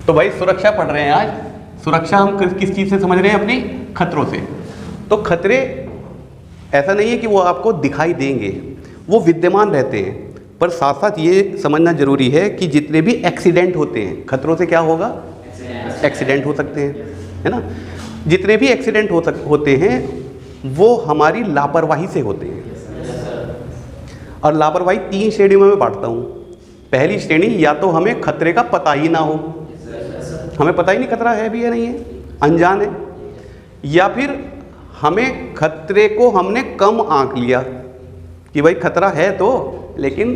तो भाई सुरक्षा पढ़ रहे हैं आज। सुरक्षा हम किस चीज़ से समझ रहे हैं? अपनी खतरों से। तो खतरे ऐसा नहीं है कि वो आपको दिखाई देंगे, वो विद्यमान रहते हैं। पर साथ साथ ये समझना जरूरी है कि जितने भी एक्सीडेंट होते हैं, खतरों से क्या होगा? एक्सीडेंट हो सकते हैं, है ना। जितने भी एक्सीडेंट होते हैं वो हमारी लापरवाही से होते हैं। और लापरवाही 3 श्रेणियों में मैं बांटता हूँ। पहली श्रेणी, या तो हमें खतरे का पता ही ना हो, हमें पता ही नहीं खतरा है भी या नहीं है, अनजान है। या फिर हमें खतरे को हमने कम आंक लिया कि भाई खतरा है तो, लेकिन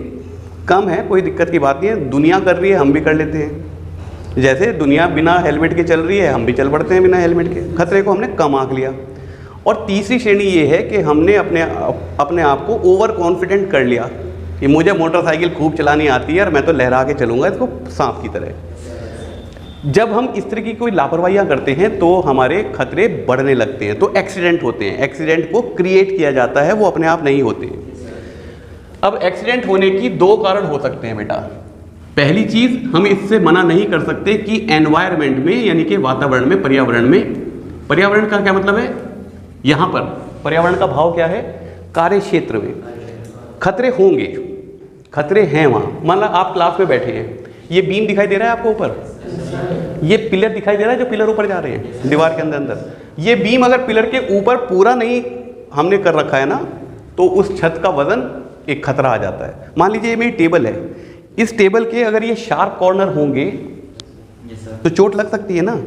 कम है, कोई दिक्कत की बात नहीं है, दुनिया कर रही है हम भी कर लेते हैं। जैसे दुनिया बिना हेलमेट के चल रही है, हम भी चल पड़ते हैं बिना हेलमेट के। खतरे को हमने कम आंक लिया। और तीसरी श्रेणी ये है कि हमने अपने आप को ओवर कॉन्फिडेंट कर लिया कि मुझे मोटरसाइकिल खूब चलानी आती है और मैं तो लहरा के चलूँगा इसको सांप की तरह। जब हम इस तरह की कोई लापरवाहियाँ करते हैं तो हमारे खतरे बढ़ने लगते हैं, तो एक्सीडेंट होते हैं। एक्सीडेंट को क्रिएट किया जाता है, वो अपने आप नहीं होते। अब एक्सीडेंट होने की 2 कारण हो सकते हैं बेटा। पहली चीज़, हम इससे मना नहीं कर सकते कि एनवायरनमेंट में, यानी कि वातावरण में, पर्यावरण में, पर्यावरण का क्या मतलब है? यहाँ पर पर्यावरण का भाव क्या है? कार्य क्षेत्र में खतरे होंगे, खतरे हैं वहाँ। मान लो आप क्लास में बैठे हैं, ये बीम दिखाई दे रहा है आपको ऊपर, ये पिलर दिखाई दे रहा है, जो पिलर ऊपर जा रहे हैं दीवार के अंदर। ये बीम अगर पिलर के ऊपर पूरा नहीं हमने कर रखा है ना, तो उस छत का वजन एक खतरा आ जाता है। मान लीजिए ये मेरी टेबल है, इस टेबल के अगर ये शार्प कॉर्नर होंगे तो चोट लग सकती है ना।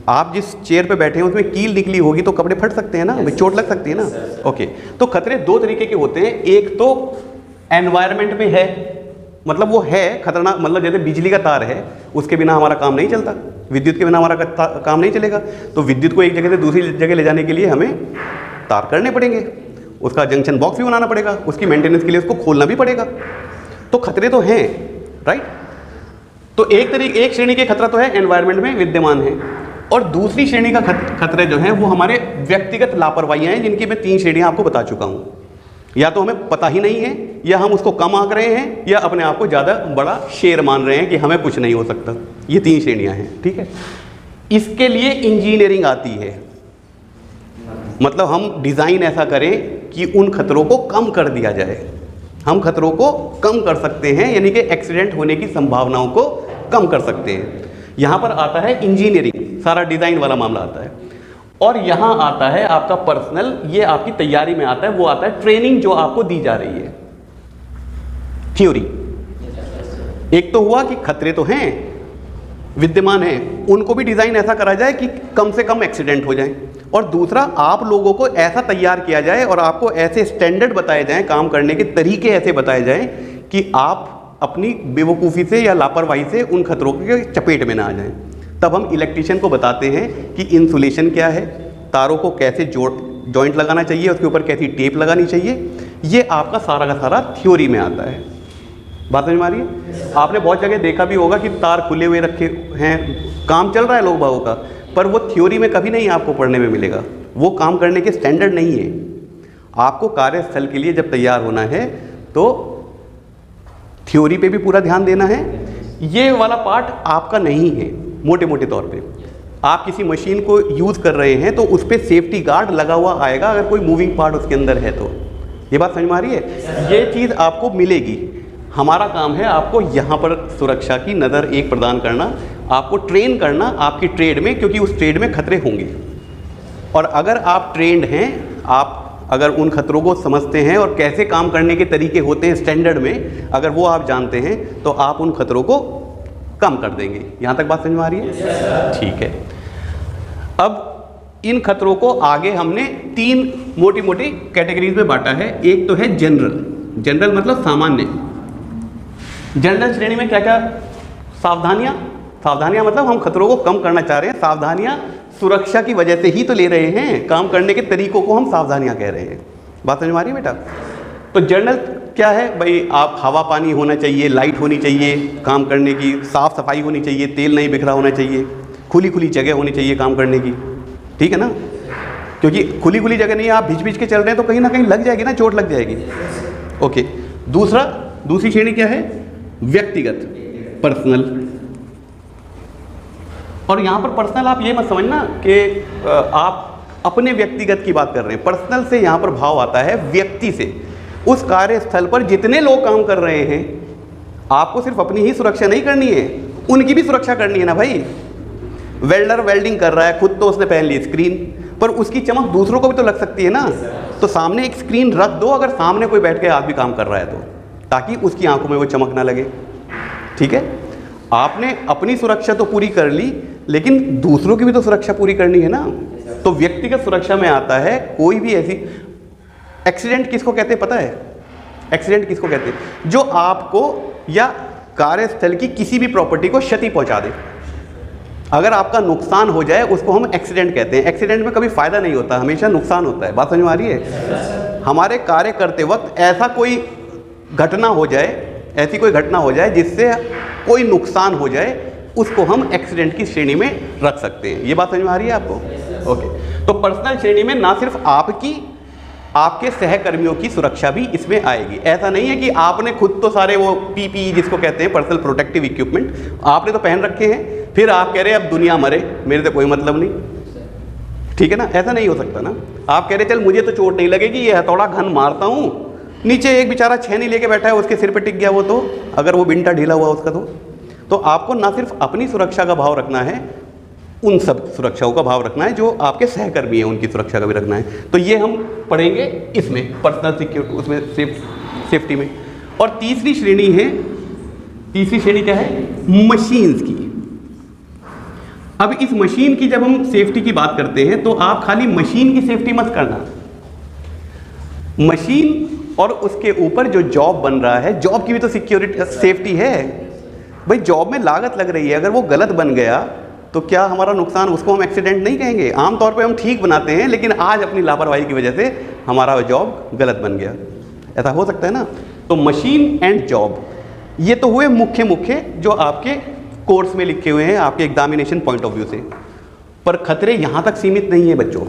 आप जिस चेयर पे बैठे हैं उसमें कील निकली होगी तो कपड़े फट सकते हैं ना, चोट लग सकती है ना। ओके, तो खतरे 2 तरीके के होते हैं। एक तो एनवायरनमेंट में है, मतलब वो है खतरनाक, मतलब जैसे बिजली का तार है, उसके बिना हमारा काम नहीं चलता, विद्युत के बिना हमारा काम नहीं चलेगा। तो विद्युत को एक जगह से दूसरी जगह ले जाने के लिए हमें तार करने पड़ेंगे, उसका जंक्शन बॉक्स भी बनाना पड़ेगा, उसकी मेंटेनेंस के लिए उसको खोलना भी पड़ेगा। तो खतरे तो हैं, राइट। तो एक श्रेणी के खतरा तो है एनवायरनमेंट में विद्यमान है, और दूसरी श्रेणी का खतरे जो हैं वो हमारे व्यक्तिगत लापरवाहियाँ हैं, जिनकी मैं 3 श्रेणियाँ आपको बता चुका हूँ। या तो हमें पता ही नहीं है, या हम उसको कम आंक रहे हैं, या अपने आप को ज़्यादा बड़ा शेर मान रहे हैं कि हमें कुछ नहीं हो सकता। ये 3 श्रेणियाँ हैं, ठीक है। इसके लिए इंजीनियरिंग आती है, मतलब हम डिज़ाइन ऐसा करें कि उन खतरों को कम कर दिया जाए। हम खतरों को कम कर सकते हैं, यानी कि एक्सीडेंट होने की संभावनाओं को कम कर सकते हैं। यहाँ पर आता है इंजीनियरिंग, सारा डिज़ाइन वाला मामला आता है। और यहाँ आता है आपका पर्सनल, ये आपकी तैयारी में आता है, वो आता है ट्रेनिंग जो आपको दी जा रही है, थ्योरी। एक तो हुआ कि खतरे तो हैं, विद्यमान हैं, उनको भी डिज़ाइन ऐसा करा जाए कि कम से कम एक्सीडेंट हो जाए। और दूसरा, आप लोगों को ऐसा तैयार किया जाए और आपको ऐसे स्टैंडर्ड बताए जाएं, काम करने के तरीके ऐसे बताए जाएं कि आप अपनी बेवकूफ़ी से या लापरवाही से उन खतरों के चपेट में ना आ जाएं। तब हम इलेक्ट्रीशियन को बताते हैं कि इंसुलेशन क्या है, तारों को कैसे जॉइंट लगाना चाहिए, उसके ऊपर कैसी टेप लगानी चाहिए। ये आपका सारा का सारा थ्योरी में आता है। बात समझ में आ रही है? आपने बहुत जगह देखा भी होगा कि तार खुले हुए रखे हैं, काम चल रहा है लोग बागों का, पर वो थ्योरी में कभी नहीं आपको पढ़ने में मिलेगा। वो काम करने के स्टैंडर्ड नहीं है। आपको कार्यस्थल के लिए जब तैयार होना है तो थ्योरी पे भी पूरा ध्यान देना है। ये वाला पार्ट आपका नहीं है। मोटे मोटे तौर पे आप किसी मशीन को यूज़ कर रहे हैं तो उस पर सेफ्टी गार्ड लगा हुआ आएगा अगर कोई मूविंग पार्ट उसके अंदर है तो। ये बात समझ में आ रही है? ये चीज़ आपको मिलेगी। हमारा काम है आपको यहाँ पर सुरक्षा की नज़र एक प्रदान करना, आपको ट्रेन करना आपकी ट्रेड में, क्योंकि उस ट्रेड में खतरे होंगे। और अगर आप ट्रेंड हैं, आप अगर उन खतरों को समझते हैं और कैसे काम करने के तरीके होते हैं स्टैंडर्ड में, अगर वो आप जानते हैं तो आप उन खतरों को कम कर देंगे। यहाँ तक बात समझ में आ रही है? ठीक है। अब इन खतरों को आगे हमने 3 मोटी मोटी कैटेगरीज में बांटा है। एक तो है जनरल। जनरल मतलब सामान्य। जनरल श्रेणी में क्या क्या सावधानियाँ? सावधानियाँ मतलब हम खतरों को कम करना चाह रहे हैं। सावधानियाँ सुरक्षा की वजह से ही तो ले रहे हैं, काम करने के तरीकों को हम सावधानियाँ कह रहे हैं। बात समझ में आ रही है बेटा? तो जनरल क्या है भाई? आप हवा पानी होना चाहिए, लाइट होनी चाहिए, काम करने की साफ़ सफाई होनी चाहिए, तेल नहीं बिखरा होना चाहिए, खुली खुली जगह होनी चाहिए काम करने की, ठीक है ना? क्योंकि खुली खुली जगह नहीं, आप भिज भिज के चल रहे हैं तो कहीं ना कहीं लग जाएगी ना, चोट लग जाएगी। ओके। दूसरी श्रेणी क्या है? व्यक्तिगत, पर्सनल। और यहाँ पर पर्सनल आप ये मत समझना कि आप अपने व्यक्तिगत की बात कर रहे हैं। पर्सनल से यहाँ पर भाव आता है व्यक्ति से। उस कार्यस्थल पर जितने लोग काम कर रहे हैं, आपको सिर्फ अपनी ही सुरक्षा नहीं करनी है, उनकी भी सुरक्षा करनी है ना भाई। वेल्डर वेल्डिंग कर रहा है, खुद तो उसने पहन ली स्क्रीन, पर उसकी चमक दूसरों को भी तो लग सकती है ना। तो सामने एक स्क्रीन रख दो, अगर सामने कोई बैठ के आदमी काम कर रहा है तो, ताकि उसकी आंखों में वो चमक ना लगे। ठीक है, आपने अपनी सुरक्षा तो पूरी कर ली, लेकिन दूसरों की भी तो सुरक्षा पूरी करनी है ना। तो व्यक्तिगत सुरक्षा में आता है कोई भी ऐसी एक्सीडेंट किसको कहते हैं पता है? एक्सीडेंट किसको कहते हैं? जो आपको या कार्यस्थल की किसी भी प्रॉपर्टी को क्षति पहुंचा दे। अगर आपका नुकसान हो जाए उसको हम एक्सीडेंट कहते हैं। एक्सीडेंट में कभी फायदा नहीं होता, हमेशा नुकसान होता है। बात समझ में आ रही है? हमारे कार्य करते वक्त ऐसा कोई घटना हो जाए, ऐसी कोई घटना हो जाए जिससे कोई नुकसान हो जाए, उसको हम एक्सीडेंट की श्रेणी में रख सकते हैं। ये बात समझ में आ रही है आपको? ओके। तो पर्सनल श्रेणी में ना सिर्फ आपकी, आपके सहकर्मियों की सुरक्षा भी इसमें आएगी। ऐसा नहीं है कि आपने खुद तो सारे वो पीपीई जिसको कहते हैं पर्सनल प्रोटेक्टिव इक्विपमेंट आपने तो पहन रखे हैं, फिर आप कह रहे हैं अब दुनिया मरे, मेरे तो कोई मतलब नहीं। ठीक है ना, ऐसा नहीं हो सकता ना। आप कह रहे चल मुझे तो चोट नहीं लगेगी, ये हथौड़ा घन मारता हूँ, नीचे एक बेचारा छेनी लेके बैठा है, उसके सिर पे टिक गया वो, तो अगर वो बिंटा ढीला हुआ उसका तो आपको ना सिर्फ अपनी सुरक्षा का भाव रखना है, उन सब सुरक्षाओं का भाव रखना है जो आपके सहकर्मी हैं, उनकी सुरक्षा का भी रखना है। तो ये हम पढ़ेंगे इसमें पर्सनल सिक्योरिटी, उसमें सेफ्टी में। और तीसरी श्रेणी है, तीसरी श्रेणी क्या है? मशीन्स की। अब इस मशीन की जब हम सेफ्टी की बात करते हैं तो आप खाली मशीन की सेफ्टी मत करना, मशीन और उसके ऊपर जो जॉब बन रहा है, जॉब की भी तो सिक्योरिटी सेफ्टी है भाई। जॉब में लागत लग रही है, अगर वो गलत बन गया तो क्या हमारा नुकसान, उसको हम एक्सीडेंट नहीं कहेंगे। आमतौर पे हम ठीक बनाते हैं, लेकिन आज अपनी लापरवाही की वजह से हमारा जॉब गलत बन गया, ऐसा हो सकता है ना। तो मशीन एंड जॉब, ये तो हुए मुख्य जो आपके कोर्स में लिखे हुए हैं आपके एग्जामिनेशन पॉइंट ऑफ व्यू से। पर खतरे यहाँ तक सीमित नहीं है बच्चों।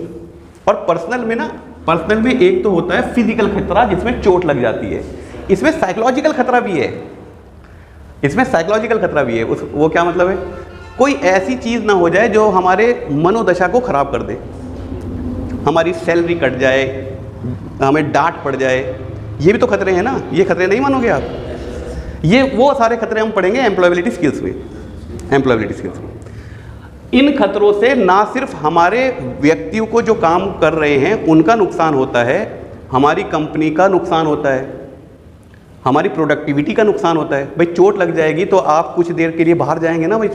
और पर्सनल में ना, पर्सनल में एक तो होता है फिजिकल खतरा जिसमें चोट लग जाती है, इसमें साइकोलॉजिकल खतरा भी है, इसमें साइकोलॉजिकल खतरा भी है। वो क्या मतलब है? कोई ऐसी चीज़ ना हो जाए जो हमारे मनोदशा को ख़राब कर दे, हमारी सैलरी कट जाए, हमें डांट पड़ जाए, ये भी तो खतरे हैं ना। ये खतरे नहीं मानोगे आप? ये वो सारे खतरे हम पढ़ेंगे एम्प्लॉयबिलिटी स्किल्स में, एम्प्लॉयबिलिटी स्किल्स में। इन खतरों से ना सिर्फ हमारे व्यक्तियों को जो काम कर रहे हैं उनका नुकसान होता है, हमारी कंपनी का नुकसान होता है, हमारी प्रोडक्टिविटी का नुकसान होता है। भाई चोट लग जाएगी तो आप कुछ देर के लिए बाहर जाएंगे ना, भाई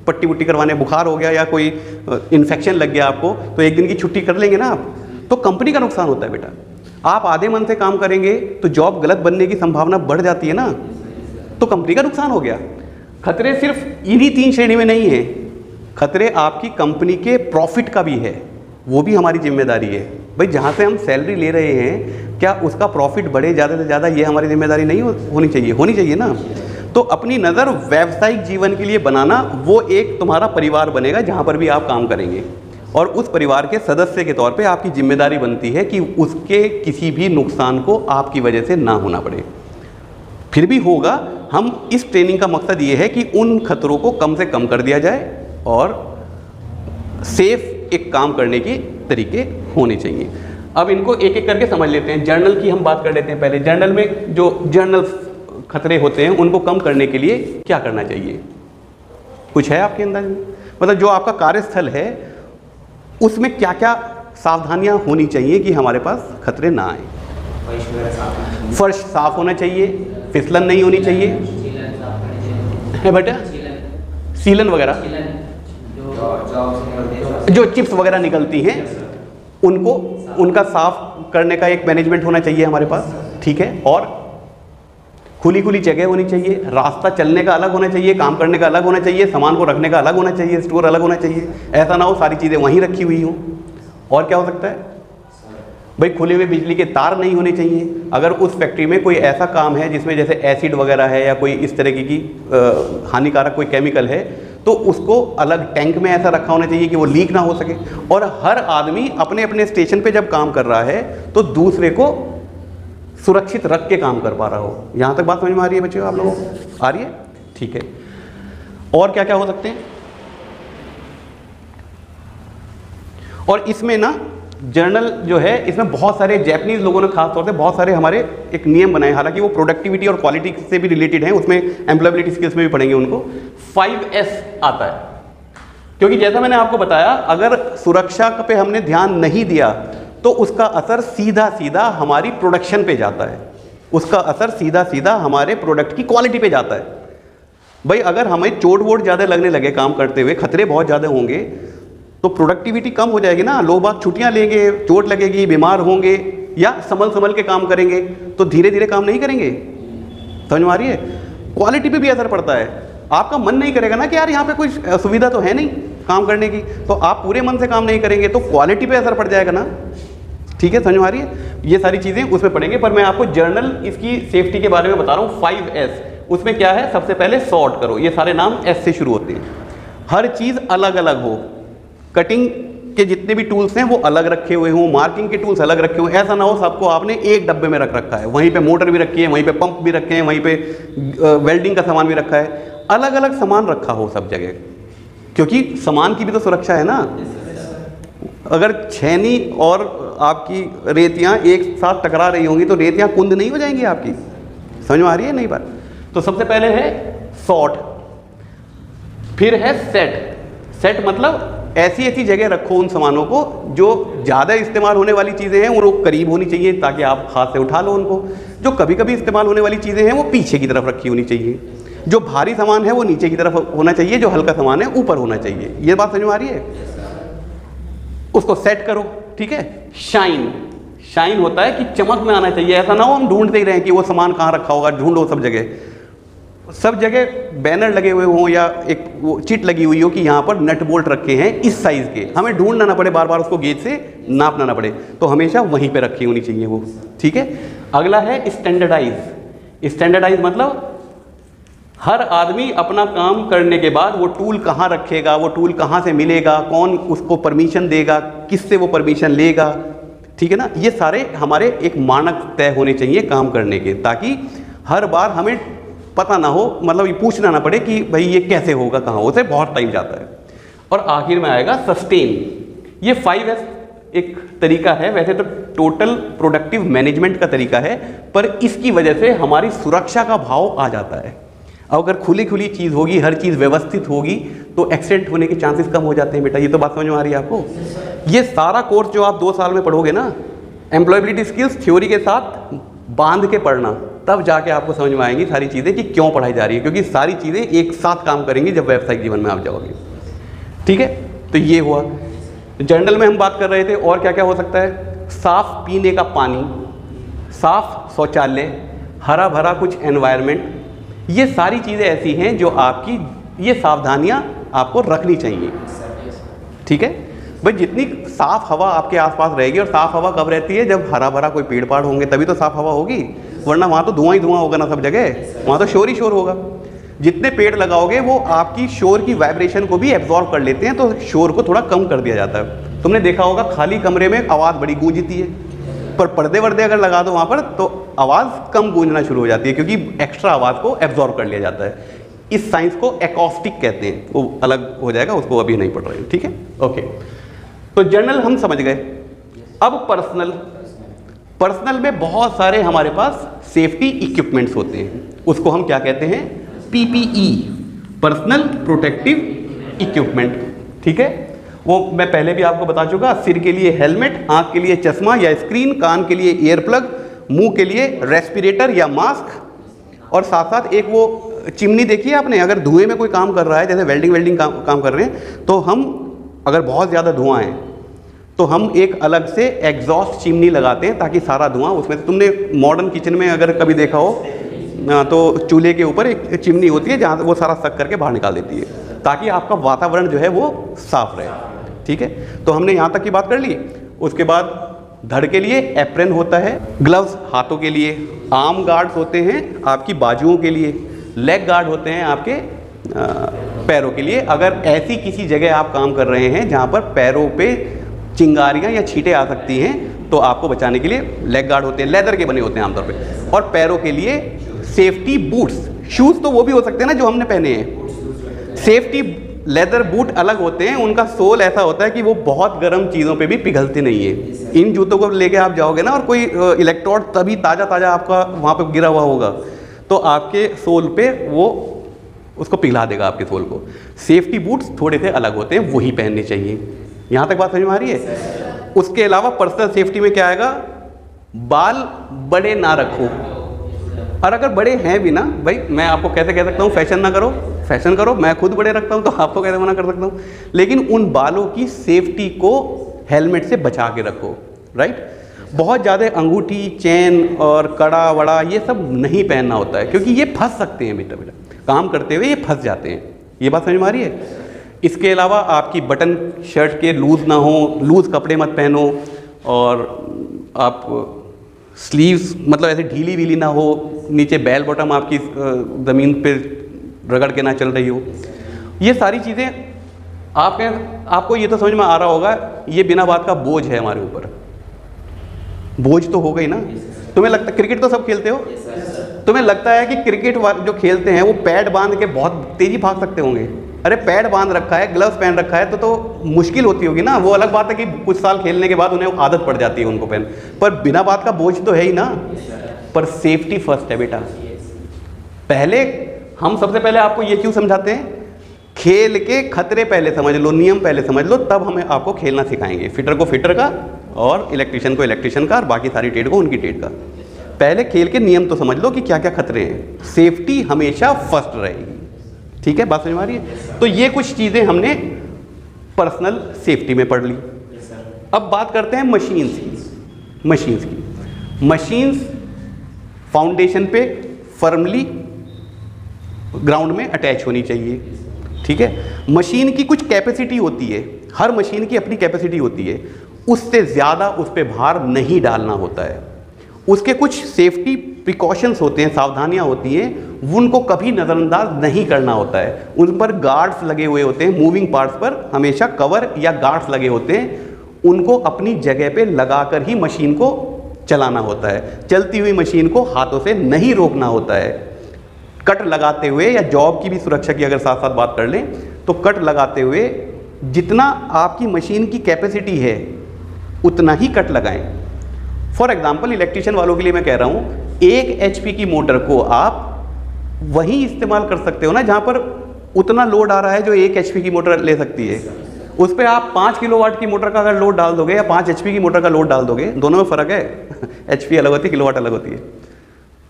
पट्टी वट्टी करवाने, बुखार हो गया या कोई इन्फेक्शन लग गया आपको, तो एक दिन की छुट्टी कर लेंगे ना आप, तो कंपनी का नुकसान होता है बेटा। आप आधे मन से काम करेंगे तो जॉब गलत बनने की संभावना बढ़ जाती है ना, तो कंपनी का नुकसान हो गया। खतरे सिर्फ इन्हीं 3 श्रेणी में नहीं है, खतरे आपकी कंपनी के प्रॉफिट का भी है, वो भी हमारी जिम्मेदारी है। भाई जहाँ से हम सैलरी ले रहे हैं, क्या उसका प्रॉफिट बढ़े ज़्यादा से ज़्यादा, ये हमारी जिम्मेदारी नहीं होनी चाहिए? होनी चाहिए ना। तो अपनी नज़र व्यावसायिक जीवन के लिए बनाना, वो एक तुम्हारा परिवार बनेगा जहाँ पर भी आप काम करेंगे, और उस परिवार के सदस्य के तौर पे आपकी जिम्मेदारी बनती है कि उसके किसी भी नुकसान को आपकी वजह से ना होना पड़े। फिर भी होगा, हम इस ट्रेनिंग का मकसद ये है कि उन खतरों को कम से कम कर दिया जाए और सेफ एक काम करने के तरीके होने चाहिए। अब इनको एक एक करके समझ लेते हैं। जर्नल की हम बात कर लेते हैं पहले। जर्नल में जो जर्नल खतरे होते हैं उनको कम करने के लिए क्या करना चाहिए? कुछ है आपके अंदाज में? मतलब जो आपका कार्यस्थल है उसमें क्या क्या सावधानियां होनी चाहिए कि हमारे पास खतरे ना आए? फर्श साफ होना चाहिए, फिसलन नहीं होनी चाहिए है बेटा, सीलन वगैरह जो चिप्स वगैरह निकलती हैं उनको, उनका साफ करने का एक मैनेजमेंट होना चाहिए हमारे पास। ठीक है, और खुली खुली जगह होनी चाहिए, रास्ता चलने का अलग होना चाहिए, काम करने का अलग होना चाहिए, सामान को रखने का अलग होना चाहिए, स्टोर अलग होना चाहिए। ऐसा ना हो सारी चीज़ें वहीं रखी हुई हों। और क्या हो सकता है भाई? खुले हुए बिजली के तार नहीं होने चाहिए। अगर उस फैक्ट्री में कोई ऐसा काम है जिसमें जैसे एसिड वगैरह है या कोई इस तरह की हानिकारक कोई केमिकल है, तो उसको अलग टैंक में ऐसा रखा होना चाहिए कि वो लीक ना हो सके। और हर आदमी अपने अपने स्टेशन पे जब काम कर रहा है तो दूसरे को सुरक्षित रख के काम कर पा रहा हो। यहाँ तक बात समझ में आ रही है बच्चों? आप लोगों को आ रही है? ठीक है। और क्या क्या हो सकते हैं? और इसमें ना जर्नल जो है, इसमें बहुत सारे जापानीज लोगों ने खास तौर से बहुत सारे हमारे एक नियम बनाए, हालांकि वो प्रोडक्टिविटी और क्वालिटी से भी रिलेटेड हैं, उसमें एम्प्लॉयबिलिटी स्किल्स में भी पढ़ेंगे उनको। 5S आता है, क्योंकि जैसा मैंने आपको बताया, अगर सुरक्षा पे हमने ध्यान नहीं दिया तो उसका असर सीधा सीधा हमारी प्रोडक्शन पे जाता है, उसका असर सीधा सीधा हमारे प्रोडक्ट की क्वालिटी पे जाता है। भाई अगर हमें चोट वोट ज़्यादा लगने लगे काम करते हुए, खतरे बहुत ज़्यादा होंगे, तो प्रोडक्टिविटी कम हो जाएगी ना, लोग बाग छुट्टियां लेंगे, चोट लगेगी, बीमार होंगे, या संभल के काम करेंगे, तो धीरे धीरे काम नहीं करेंगे। समझ में आ रही है? क्वालिटी पे भी असर पड़ता है। आपका मन नहीं करेगा ना कि यार यहाँ पे कोई सुविधा तो है नहीं काम करने की, तो आप पूरे मन से काम नहीं करेंगे तो क्वालिटी पे असर पड़ जाएगा ना। ठीक है, समझ में आ रही है? ये सारी चीज़ें उसमें पढ़ेंगे, पर मैं आपको जर्नल इसकी सेफ्टी के बारे में बता रहा हूँ। 5S उसमें क्या है, सबसे पहले सॉर्ट करो, ये सारे नाम S से शुरू होते हैं, हर चीज़ अलग अलग हो, कटिंग के जितने भी टूल्स हैं वो अलग रखे हुए हों, मार्किंग के टूल्स अलग रखे हुए, ऐसा ना हो सबको आपने एक डब्बे में रख रखा है, वहीं पे मोटर भी रखी है, वहीं पे पंप भी रखे हैं, वहीं पे वेल्डिंग का सामान भी रखा है, अलग अलग सामान रखा हो सब जगह, क्योंकि सामान की भी तो सुरक्षा है ना। अगर छेनी और आपकी रेतियाँ एक साथ टकरा रही होंगी तो रेतियाँ कुंद नहीं हो जाएंगी आपकी। समझ में आ रही है नहीं बात? तो सबसे पहले है सॉर्ट, फिर है सेट। सेट मतलब ऐसी ऐसी जगह रखो उन सामानों को जो ज़्यादा इस्तेमाल होने वाली चीज़ें हैं वो करीब होनी चाहिए ताकि आप हाथ से उठा लो उनको, जो कभी कभी इस्तेमाल होने वाली चीज़ें हैं वो पीछे की तरफ रखी होनी चाहिए, जो भारी सामान है वो नीचे की तरफ होना चाहिए, जो हल्का सामान है ऊपर होना चाहिए। ये बात समझ में आ रही है? उसको सेट करो। ठीक है। शाइन, शाइन होता है कि चमक में आना चाहिए, ऐसा ना हो हम ढूंढते ही रहें कि वो सामान कहाँ रखा होगा, ढूंढो सब जगह, सब जगह बैनर लगे हुए हों या एक वो चिट लगी हुई हो कि यहाँ पर नट बोल्ट रखे हैं इस साइज़ के, हमें ढूंढना ना पड़े, बार बार उसको गेज से नापना ना पड़े, तो हमेशा वहीं पे रखी होनी चाहिए वो। ठीक है। अगला है स्टैंडर्डाइज। स्टैंडर्डाइज मतलब हर आदमी अपना काम करने के बाद वो टूल कहाँ रखेगा, वो टूल कहाँ से मिलेगा, कौन उसको परमिशन देगा, किससे वो परमिशन लेगा। ठीक है ना, ये सारे हमारे एक मानक तय होने चाहिए काम करने के, ताकि हर बार हमें पता ना हो, मतलब ये पूछना ना पड़े कि भाई ये कैसे होगा, कहाँ, उसे बहुत टाइम जाता है। और आखिर में आएगा सस्टेन। ये 5S एक तरीका है, वैसे तो टोटल प्रोडक्टिव मैनेजमेंट का तरीका है, पर इसकी वजह से हमारी सुरक्षा का भाव आ जाता है। अगर खुली खुली चीज़ होगी, हर चीज़ व्यवस्थित होगी, तो एक्सीडेंट होने के चांसेस कम हो जाते हैं बेटा। ये तो बात समझ में आ रही है आपको? ये सारा कोर्स जो आप 2 साल में पढ़ोगे ना, एम्प्लॉयबिलिटी स्किल्स थ्योरी के साथ बांध के पढ़ना, तब जाके आपको समझ में आएंगी सारी चीज़ें कि क्यों पढ़ाई जा रही है, क्योंकि सारी चीज़ें एक साथ काम करेंगी जब व्यावसायिक जीवन में आप जाओगे। ठीक है, तो ये हुआ। जर्नल में हम बात कर रहे थे और क्या क्या हो सकता है। साफ पीने का पानी, साफ शौचालय, हरा भरा कुछ एनवायरनमेंट, ये सारी चीज़ें ऐसी हैं जो आपकी ये सावधानियां आपको रखनी चाहिए। ठीक है भाई, जितनी साफ हवा आपके आसपास रहेगी, और साफ हवा कब रहती है, जब हरा भरा कोई पेड़ पाड़ होंगे तभी तो साफ हवा होगी, वरना वहाँ तो धुआं ही धुआं होगा ना सब जगह, वहाँ तो शोर ही शोर होगा। जितने पेड़ लगाओगे वो आपकी शोर की वाइब्रेशन को भी एब्जॉर्ब कर लेते हैं, तो शोर को थोड़ा कम कर दिया जाता है। तुमने देखा होगा खाली कमरे में आवाज़ बड़ी गूंजती है, पर पर्दे वर्दे अगर लगा दो वहाँ पर तो आवाज़ कम गूंजना शुरू हो जाती है, क्योंकि एक्स्ट्रा आवाज़ को एब्जॉर्ब कर लिया जाता है। इस साइंस को एकॉस्टिक कहते हैं, वो अलग हो जाएगा, उसको अभी नहीं पढ़ रहे हैं। ठीक है, ओके। तो जर्नल हम समझ गए। अब पर्सनल। पर्सनल में बहुत सारे हमारे पास सेफ्टी इक्विपमेंट्स होते हैं, उसको हम क्या कहते हैं, PPE, पर्सनल प्रोटेक्टिव इक्विपमेंट। ठीक है, वो मैं पहले भी आपको बता चुका, सिर के लिए हेलमेट, आंख के लिए चश्मा या स्क्रीन, कान के लिए ईयर प्लग, मुंह के लिए रेस्पिरेटर या मास्क, और साथ साथ एक वो चिमनी देखी है आपने, अगर धुएं में कोई काम कर रहा है, जैसे वेल्डिंग काम कर रहे हैं, तो हम अगर बहुत ज़्यादा धुआं है तो हम एक अलग से एग्जॉस्ट चिमनी लगाते हैं, ताकि सारा धुआं उसमें, तुमने मॉडर्न किचन में अगर कभी देखा हो तो चूल्हे के ऊपर एक चिमनी होती है जहाँ वो सारा सक करके बाहर निकाल देती है, ताकि आपका वातावरण जो है वो साफ रहे। ठीक है, तो हमने यहाँ तक की बात कर ली। उसके बाद धड़ के लिए एप्रन होता है, ग्लव्स हाथों के लिए, आर्म गार्ड्स होते हैं आपकी बाजुओं के लिए, लेग गार्ड होते हैं आपके पैरों के लिए। अगर ऐसी किसी जगह आप काम कर रहे हैं जहाँ पर पैरों पे चिंगारियाँ या छींटें आ सकती हैं, तो आपको बचाने के लिए लेग गार्ड होते हैं, लेदर के बने होते हैं आमतौर पे। और पैरों के लिए सेफ्टी बूट्स, शूज़ तो वो भी हो सकते हैं ना जो हमने पहने हैं, सेफ्टी लेदर बूट अलग होते हैं, उनका सोल ऐसा होता है कि वो बहुत गर्म चीज़ों पे भी पिघलते नहीं है। इन जूतों को लेके आप जाओगे ना और कोई इलेक्ट्रोड तभी ताज़ा ताज़ा आपका वहाँ पे गिरा हुआ होगा तो आपके सोल पे वो उसको पिघला देगा आपके सोल को। सेफ्टी बूट्स थोड़े से अलग होते हैं, वही पहनने चाहिए। यहाँ तक बात समझ में आ रही है? उसके अलावा पर्सनल सेफ्टी में क्या आएगा, बाल बड़े ना रखो। और अगर बड़े हैं भी ना भाई, मैं आपको कैसे कह सकता हूँ फैशन ना करो, फैशन करो, मैं खुद बड़े रखता हूँ तो आपको कैसे मना कर सकता हूँ। लेकिन उन बालों की सेफ्टी को हेलमेट से बचा के रखो, राइट। बहुत ज़्यादा अंगूठी, चेन और कड़ा वड़ा ये सब नहीं पहनना होता है, क्योंकि ये फंस सकते हैं बेटा, काम करते हुए ये फंस जाते हैं। ये बात समझ में आ रही है? इसके अलावा आपकी बटन शर्ट के लूज़ ना हो, लूज़ कपड़े मत पहनो, और आप स्लीव्स मतलब ऐसे ढीली वीली ना हो, नीचे बेल बॉटम आपकी ज़मीन पे रगड़ के ना चल रही हो। ये सारी चीज़ें आपको ये तो समझ में आ रहा होगा, ये बिना बात का बोझ है हमारे ऊपर। बोझ तो हो गई ना। तुम्हें लगता है क्रिकेट तो सब खेलते हो, तुम्हें लगता है कि क्रिकेट जो खेलते हैं वो पैड बांध के बहुत तेज़ी भाग सकते होंगे? अरे पैड बांध रखा है, ग्लव्स पहन रखा है तो मुश्किल होती होगी ना। वो अलग बात है कि कुछ साल खेलने के बाद उन्हें आदत पड़ जाती है उनको पहन, पर बिना बात का बोझ तो है ही ना। पर सेफ्टी फर्स्ट है बेटा। पहले हम सबसे पहले आपको ये क्यों समझाते हैं, खेल के खतरे पहले समझ लो, नियम पहले समझ लो, तब हमें आपको खेलना सिखाएंगे। फिटर को फिटर का और इलेक्ट्रिशियन को इलेक्ट्रिशियन का और बाकी सारी ट्रेड को उनकी ट्रेड का। पहले खेल के नियम तो समझ लो कि क्या क्या खतरे हैं। सेफ्टी हमेशा फर्स्ट रहेगी, ठीक है? बात समझ में आ रही है? तो ये कुछ चीज़ें हमने पर्सनल सेफ्टी में पढ़ ली। अब बात करते हैं मशीन्स की। मशीन्स फाउंडेशन पे फर्मली ग्राउंड में अटैच होनी चाहिए, ठीक है? मशीन की कुछ कैपेसिटी होती है, हर मशीन की अपनी कैपेसिटी होती है, उससे ज़्यादा उस पर भार नहीं डालना होता है। उसके कुछ सेफ्टी प्रिकॉशंस होते हैं, सावधानियां होती हैं, उनको कभी नज़रअंदाज नहीं करना होता है। उन पर गार्ड्स लगे हुए होते हैं, मूविंग पार्ट्स पर हमेशा कवर या गार्ड्स लगे होते हैं, उनको अपनी जगह पे लगाकर ही मशीन को चलाना होता है। चलती हुई मशीन को हाथों से नहीं रोकना होता है। कट लगाते हुए या जॉब की भी सुरक्षा की अगर साथ साथ बात कर लें तो कट लगाते हुए जितना आपकी मशीन की कैपेसिटी है उतना ही कट लगाएं। फॉर एग्जांपल इलेक्ट्रिशियन वालों के लिए मैं कह रहा हूँ, 1 HP की मोटर को आप वहीं इस्तेमाल कर सकते हो ना जहाँ पर उतना लोड आ रहा है जो 1 HP की मोटर ले सकती है। उस पर आप 5 किलोवाट की मोटर का अगर लोड डाल दोगे या 5 HP की मोटर का लोड डाल दोगे, दोनों में फ़र्क है HP अलग होती है, किलोवाट अलग होती है,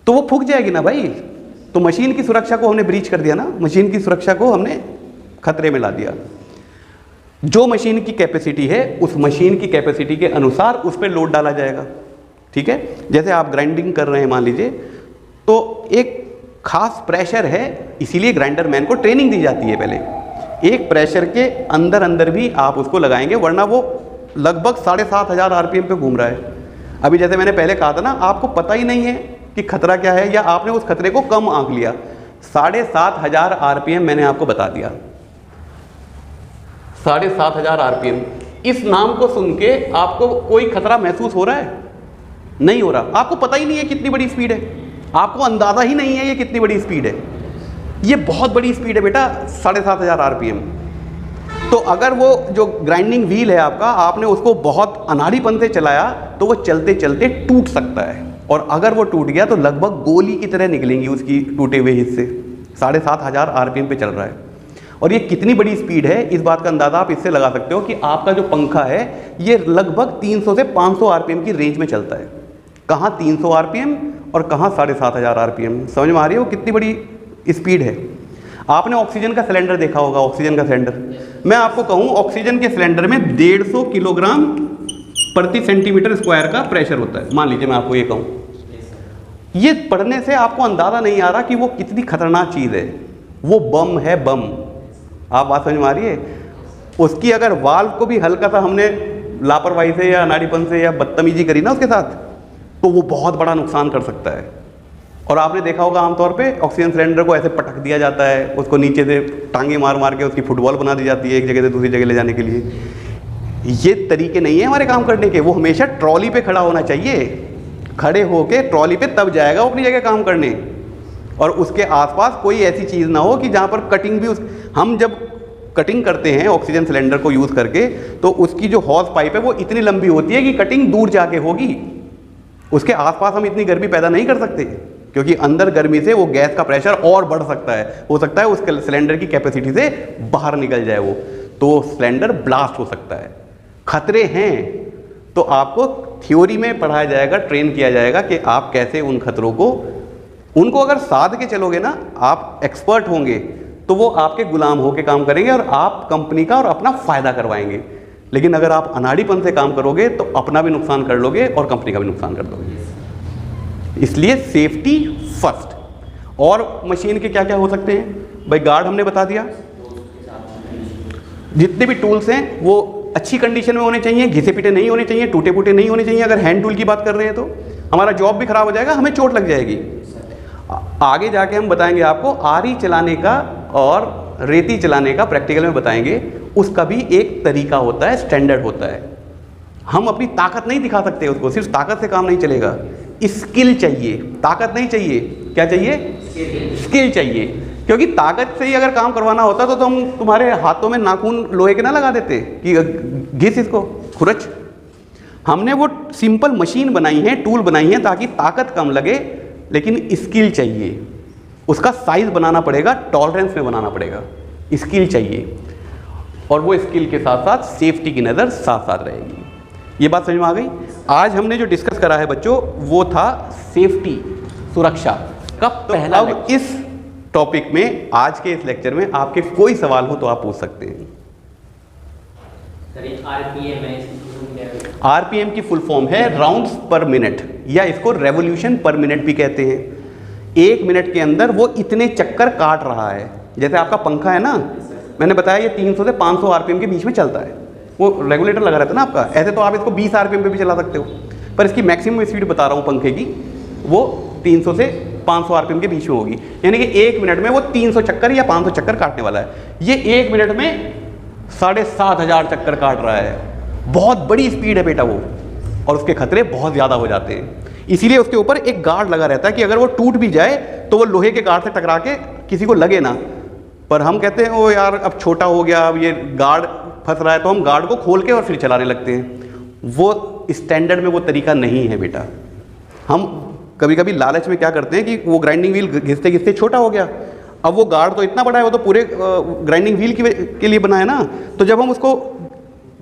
तो वो फूक जाएगी ना भाई। तो मशीन की सुरक्षा को हमने ब्रीच कर दिया ना, मशीन की सुरक्षा को हमने खतरे में ला दिया। जो मशीन की कैपेसिटी है उस मशीन की कैपेसिटी के अनुसार उस पर लोड डाला जाएगा, ठीक है? जैसे आप ग्राइंडिंग कर रहे हैं मान लीजिए, तो एक खास प्रेशर है, इसीलिए ग्राइंडर मैन को ट्रेनिंग दी जाती है पहले। एक प्रेशर के अंदर भी आप उसको लगाएंगे, वरना वो लगभग 7,500 RPM पे घूम रहा है। अभी जैसे मैंने पहले कहा था ना, आपको पता ही नहीं है कि खतरा क्या है, या आपने उस खतरे को कम आंक लिया। 7,500 RPM मैंने आपको बता दिया, 7,500 RPM। इस नाम को सुन के आपको कोई खतरा महसूस हो रहा है? नहीं हो रहा। आपको पता ही नहीं है कितनी बड़ी स्पीड है, आपको अंदाजा ही नहीं है ये कितनी बड़ी स्पीड है। ये बहुत बड़ी स्पीड है बेटा, 7,500 RPM। तो अगर वो जो ग्राइंडिंग व्हील है आपका, आपने उसको बहुत अनाड़ीपन से चलाया तो वो चलते चलते टूट सकता है, और अगर वो टूट गया तो लगभग गोली की तरह निकलेंगी उसकी टूटे हुए हिस्से। 7,500 RPM पे चल रहा है, और ये कितनी बड़ी स्पीड है इस बात का अंदाज़ा आप इससे लगा सकते हो कि आपका जो पंखा है ये लगभग 300 से 500 RPM की रेंज में चलता है। कहाँ 300 RPM और कहाँ 7,500 RPM। समझ में आ रही है वो कितनी बड़ी स्पीड है? आपने ऑक्सीजन का सिलेंडर देखा होगा, ऑक्सीजन का सिलेंडर। मैं आपको कहूँ ऑक्सीजन के सिलेंडर में 150 किलोग्राम प्रति सेंटीमीटर स्क्वायर का प्रेशर होता है। मान लीजिए मैं आपको ये कहूँ, ये पढ़ने से आपको अंदाज़ा नहीं आ रहा कि वो कितनी खतरनाक चीज़ है। वो बम है, बम। आप बात समझ में आ रही है? उसकी अगर वाल्व को भी हल्का सा हमने लापरवाही से या अनाड़ीपन से या बदतमीजी करी ना उसके साथ, तो वो बहुत बड़ा नुकसान कर सकता है। और आपने देखा होगा आमतौर पे ऑक्सीजन सिलेंडर को ऐसे पटक दिया जाता है, उसको नीचे से टांगे मार मार के उसकी फुटबॉल बना दी जाती है एक जगह से दूसरी जगह ले जाने के लिए। ये तरीके नहीं है हमारे काम करने के। वो हमेशा ट्रॉली पे खड़ा होना चाहिए, खड़े होके ट्रॉली पे तब जाएगा वो अपनी जगह काम करने। और उसके आसपास कोई ऐसी चीज़ ना हो कि जहाँ पर कटिंग भी हम जब कटिंग करते हैं ऑक्सीजन सिलेंडर को यूज़ करके, तो उसकी जो हॉस पाइप है वो इतनी लंबी होती है कि कटिंग दूर जाके होगी, उसके आसपास हम इतनी गर्मी पैदा नहीं कर सकते, क्योंकि अंदर गर्मी से वो गैस का प्रेशर और बढ़ सकता है, हो सकता है उस सिलेंडर की कैपेसिटी से बाहर निकल जाए वो, तो सिलेंडर ब्लास्ट हो सकता है। खतरे हैं तो आपको थ्योरी में पढ़ाया जाएगा, ट्रेन किया जाएगा कि आप कैसे उन खतरों को, उनको अगर साध के चलोगे ना, आप एक्सपर्ट होंगे, तो वो आपके गुलाम होके काम करेंगे और आप कंपनी का और अपना फ़ायदा करवाएंगे। लेकिन अगर आप अनाड़ीपन से काम करोगे तो अपना भी नुकसान कर लोगे और कंपनी का भी नुकसान कर दोगे। इसलिए सेफ्टी फर्स्ट। और मशीन के क्या क्या हो सकते हैं भाई? गार्ड हमने बता दिया, जितने भी टूल्स हैं वो अच्छी कंडीशन में होने चाहिए, घिसे पिटे नहीं होने चाहिए, टूटे फूटे नहीं होने चाहिए। अगर हैंड टूल की बात कर रहे हैं तो हमारा जॉब भी खराब हो जाएगा, हमें चोट लग जाएगी। आगे जाके हम बताएंगे आपको आरी चलाने का और रेती चलाने का, प्रैक्टिकल में बताएंगे, उसका भी एक तरीका होता है, स्टैंडर्ड होता है। हम अपनी ताकत नहीं दिखा सकते उसको, सिर्फ ताकत से काम नहीं चलेगा, स्किल चाहिए, ताकत नहीं चाहिए। क्या चाहिए? स्किल चाहिए। क्योंकि ताकत से ही अगर काम करवाना होता तो हम तुम्हारे हाथों में नाखून लोहे के ना लगा देते कि घिस इसको, खुरच। हमने वो सिंपल मशीन बनाई है, टूल बनाई है ताकि ताकत कम लगे, लेकिन स्किल चाहिए। उसका साइज बनाना पड़ेगा, टॉलरेंस में बनाना पड़ेगा, स्किल चाहिए। और वो स्किल के साथ साथ सेफ्टी की नज़र साथ साथ रहेगी। ये बात समझ में आ गई? आज हमने जो डिस्कस करा है बच्चों, वो था सेफ्टी, सुरक्षा का पहला। अब इस टॉपिक में, आज के इस लेक्चर में आपके कोई सवाल हो तो आप पूछ सकते हैं। आरपीएम की फुल फॉर्म है राउंड्स पर मिनट, या इसको रेवोल्यूशन पर मिनट भी कहते हैं। 1 मिनट के अंदर वो इतने चक्कर काट रहा है। जैसे आपका पंखा है ना, मैंने बताया ये 300 से 500 आरपीएम के बीच में चलता है, वो रेगुलेटर लगा रहता है ना आपका। ऐसे तो आप इसको 20 आरपीएम पे भी चला सकते हो, पर इसकी मैक्सिमम स्पीड बता रहा हूँ पंखे की, वो 300 से 500 आरपीएम के बीच में होगी। यानी कि 1 मिनट में वो 300 चक्कर या 500 चक्कर काटने वाला है। ये 1 मिनट में 7,500 चक्कर काट रहा है। बहुत बड़ी स्पीड है बेटा वो, और उसके खतरे बहुत ज़्यादा हो जाते हैं। इसीलिए उसके ऊपर एक गार्ड लगा रहता है कि अगर वो टूट भी जाए तो वो लोहे के गार्ड से टकरा के किसी को लगे ना। पर हम कहते हैं ओ यार अब छोटा हो गया, अब ये गार्ड फंस रहा है, तो हम गार्ड को खोल के और फिर चलाने लगते हैं। वो स्टैंडर्ड में वो तरीका नहीं है बेटा। हम कभी कभी लालच में क्या करते हैं कि वो ग्राइंडिंग व्हील घिसते घिसते छोटा हो गया, अब वो गार्ड तो इतना बड़ा है, वो तो पूरे ग्राइंडिंग व्हील के लिए बना है ना। तो जब हम उसको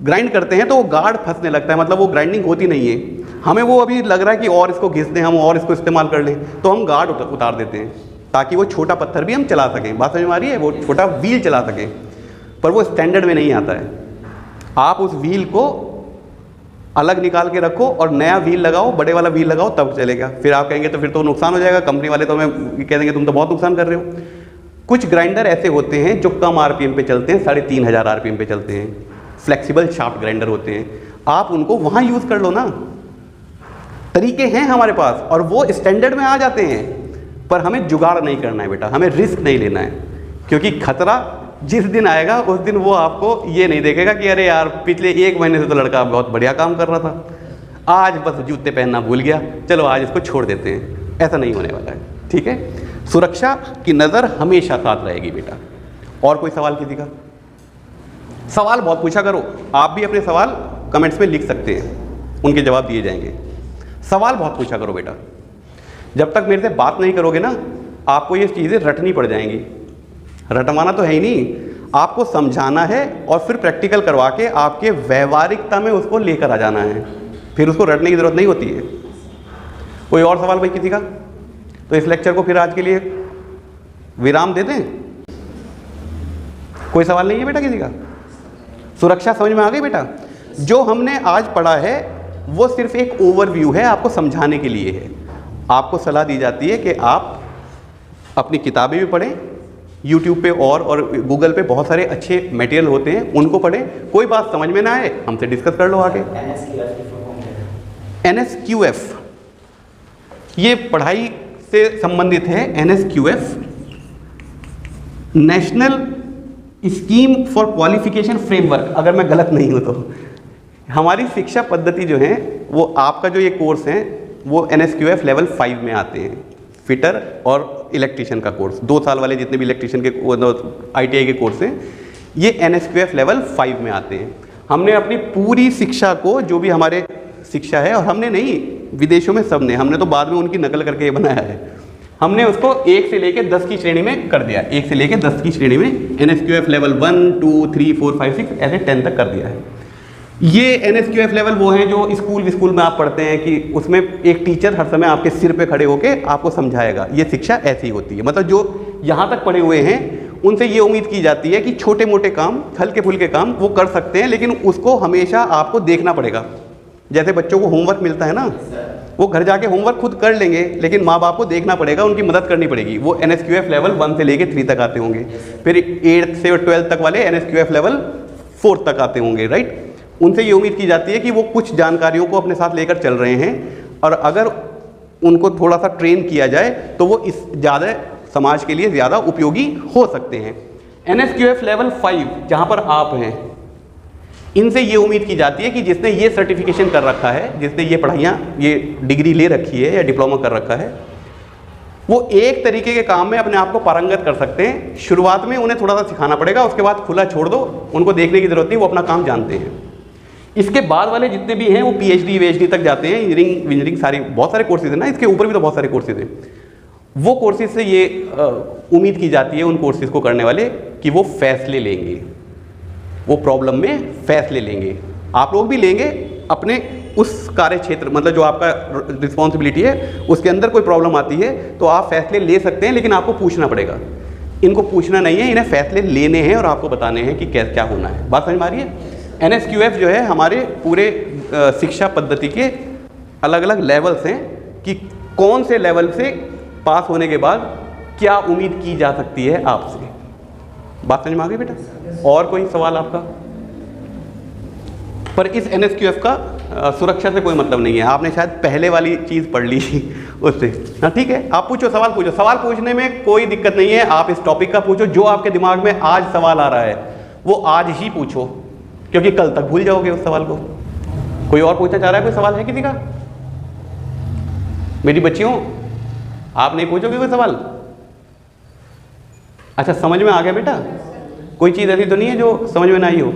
ग्राइंड करते हैं तो वो गार्ड फंसने लगता है, मतलब वो ग्राइंडिंग होती नहीं है। हमें वो अभी लग रहा है कि और इसको घिस दें हम, और इसको इस्तेमाल कर लें, तो हम गार्ड उतार देते हैं ताकि वो छोटा पत्थर भी हम चला सकें। बात समझ में आ रही है? वो छोटा व्हील चला सकें, पर वो स्टैंडर्ड में नहीं आता है। आप उस व्हील को अलग निकाल के रखो और नया व्हील लगाओ, बड़े वाला व्हील लगाओ, तब चलेगा। फिर आप कहेंगे तो फिर तो नुकसान हो जाएगा, कंपनी वाले तो हमें कह देंगे तुम तो बहुत नुकसान कर रहे हो। कुछ ग्राइंडर ऐसे होते हैं जो कम आरपीएम पे चलते हैं, 3,500 आरपीएम पे चलते हैं, फ्लेक्सिबल शाफ्ट ग्राइंडर होते हैं। आप उनको वहाँ यूज़ कर लो ना, तरीके हैं हमारे पास और वो स्टैंडर्ड में आ जाते हैं। पर हमें जुगाड़ नहीं करना है बेटा, हमें रिस्क नहीं लेना है, क्योंकि खतरा जिस दिन आएगा उस दिन वो आपको ये नहीं देखेगा कि अरे यार पिछले 1 महीने से तो लड़का बहुत बढ़िया काम कर रहा था, आज बस जूते पहनना भूल गया, चलो आज इसको छोड़ देते हैं। ऐसा नहीं होने वाला है, ठीक है? सुरक्षा की नज़र हमेशा साथ रहेगी बेटा। और कोई सवाल किसी का? सवाल बहुत पूछा करो, आप भी अपने सवाल कमेंट्स में लिख सकते हैं, उनके जवाब दिए जाएंगे। सवाल बहुत पूछा करो बेटा। जब तक मेरे से बात नहीं करोगे ना, आपको ये चीज़ें रटनी पड़ जाएंगी। रटवाना तो है ही नहीं, आपको समझाना है और फिर प्रैक्टिकल करवा के आपके व्यवहारिकता में उसको लेकर आ जाना है, फिर उसको रटने की ज़रूरत नहीं होती है। कोई और सवाल भाई किसी का? तो इस लेक्चर को फिर आज के लिए विराम दे दें। कोई सवाल नहीं है बेटा किसी का? सुरक्षा समझ में आ गई बेटा? जो हमने आज पढ़ा है वो सिर्फ एक ओवरव्यू है, आपको समझाने के लिए है। आपको सलाह दी जाती है कि आप अपनी किताबें भी पढ़ें, यूट्यूब पे और गूगल पे बहुत सारे अच्छे मटेरियल होते हैं, उनको पढ़ें। कोई बात समझ में ना आए हमसे डिस्कस कर लो आगे। NSQF ये पढ़ाई से संबंधित है। NSQF national scheme for qualification framework, अगर मैं गलत नहीं हूँ तो। हमारी शिक्षा पद्धति जो है वो, आपका जो ये कोर्स है वो NSQF लेवल 5 में आते हैं। फिटर और इलेक्ट्रीशियन का कोर्स, 2 साल वाले जितने भी इलेक्ट्रीशियन के ITI के कोर्स हैं, ये NSQF लेवल 5 में आते हैं। हमने अपनी पूरी शिक्षा को, जो भी हमारे शिक्षा है, और हमने नहीं, विदेशों में सबने, हमने तो बाद में उनकी नकल करके ये बनाया है, हमने उसको 1 से लेकर 10 की श्रेणी में कर दिया। 1 से लेकर 10 की श्रेणी में NSQF लेवल 1, 2, 3, 4, 5, 6 ऐसे 10 तक कर दिया है। ये NSQF लेवल वो हैं जो स्कूल में आप पढ़ते हैं कि उसमें एक टीचर हर समय आपके सिर पे खड़े होकर आपको समझाएगा। ये शिक्षा ऐसी होती है। मतलब जो यहाँ तक पढ़े हुए हैं उनसे ये उम्मीद की जाती है कि छोटे मोटे काम, हल्के फुल्के काम वो कर सकते हैं, लेकिन उसको हमेशा आपको देखना पड़ेगा। जैसे बच्चों को होमवर्क मिलता है ना, वो घर जाके होमवर्क खुद कर लेंगे, लेकिन माँ बाप को देखना पड़ेगा, उनकी मदद करनी पड़ेगी। वो NSQF लेवल 1 से लेके 3 तक आते होंगे, फिर 8 से 12 तक वाले NSQF लेवल 4 तक आते होंगे, राइट। उनसे ये उम्मीद की जाती है कि वो कुछ जानकारियों को अपने साथ लेकर चल रहे हैं, और अगर उनको थोड़ा सा ट्रेन किया जाए तो वो इस ज़्यादा समाज के लिए ज़्यादा उपयोगी हो सकते हैं। NSQF लेवल 5 जहाँ पर आप हैं, इनसे ये उम्मीद की जाती है कि जिसने ये सर्टिफिकेशन कर रखा है, जिसने ये पढ़ाइयाँ, ये डिग्री ले रखी है या डिप्लोमा कर रखा है, वो एक तरीके के काम में अपने आप को पारंगत कर सकते हैं। शुरुआत में उन्हें थोड़ा सा सिखाना पड़ेगा, उसके बाद खुला छोड़ दो, उनको देखने की ज़रूरत नहीं, वो अपना काम जानते हैं। इसके बाद वाले जितने भी हैं वो PhD तक जाते हैं, इंजीनियरिंग सारी, बहुत सारे कोर्सेज हैं ना, इसके ऊपर भी तो बहुत सारे कोर्सेज हैं। वो कोर्सेज से ये उम्मीद की जाती है उन कोर्सेज को करने वाले कि वो फैसले लेंगे, वो प्रॉब्लम में फैसले लेंगे। आप लोग भी लेंगे अपने उस कार्य क्षेत्र, मतलब जो आपका रिस्पॉन्सिबिलिटी है उसके अंदर कोई प्रॉब्लम आती है तो आप फैसले ले सकते हैं, लेकिन आपको पूछना पड़ेगा। इनको पूछना नहीं है, इन्हें फैसले लेने हैं और आपको बताने हैं कि क्या होना है। बात समझ में आ रही है? NSQF जो है हमारे पूरे शिक्षा पद्धति के अलग अलग लेवल्स हैं कि कौन से लेवल से पास होने के बाद क्या उम्मीद की जा सकती है आपसे। बात समझ में आ गई बेटा? और कोई सवाल आपका? पर इस NSQF का सुरक्षा से कोई मतलब नहीं है। आपने शायद पहले वाली चीज़ पढ़ ली उससे। हाँ ठीक है, आप पूछो, सवाल पूछो। सवाल पूछने में कोई दिक्कत नहीं है। आप इस टॉपिक का पूछो, जो आपके दिमाग में आज सवाल आ रहा है वो आज ही पूछो, क्योंकि कल तक भूल जाओगे उस सवाल को। कोई और पूछना चाह रहा है? कोई सवाल है किसी का? मेरी बच्चियों, आप नहीं पूछोगे कोई सवाल? अच्छा, समझ में आ गया बेटा? कोई चीज़ ऐसी तो नहीं है जो समझ में ना आई हो?